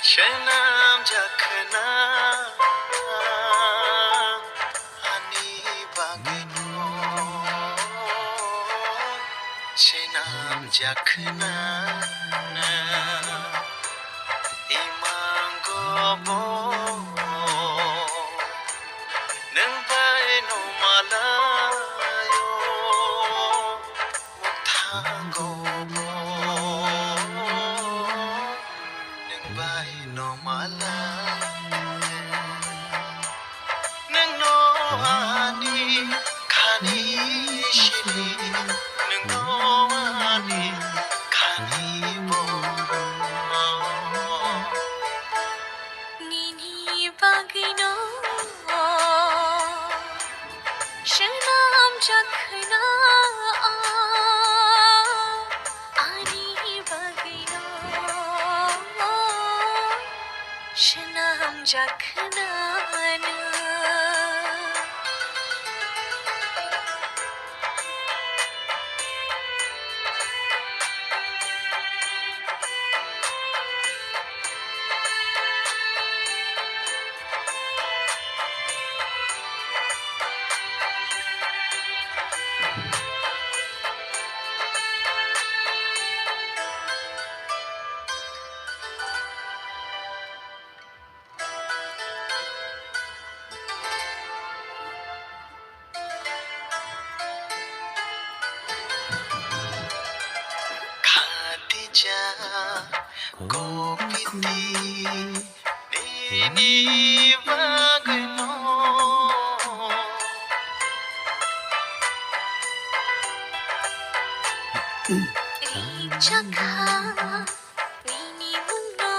swmanjak Khwna ani bagwi swmanjak Khwna imangobo nang bai no malayo muktangobo nang bai no malayo nang no ani khani shini nang no ani khani boro Nini bagwi swmanjak Khwna ani bagwi swmanjak Khwna Khadija kopiti Nini bagwi Rijaka Nini munno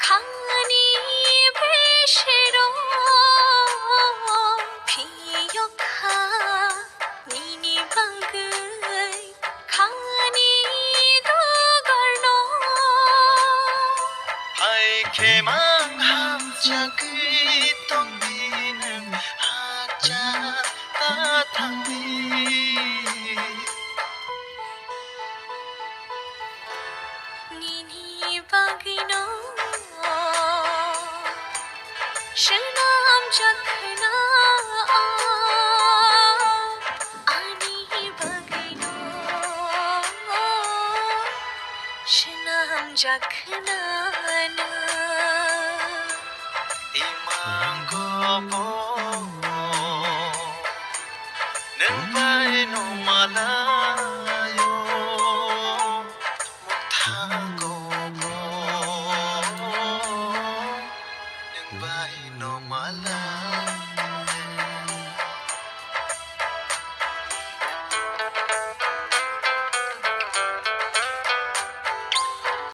khani beshero phiyokha Nini bagwi khani dogarno hai khemang hamjak tongbin haja ta thangbi Nini bagwi swmanjak Khwna ani bagwi swmanjak Khwna imangobo nang bai no malayo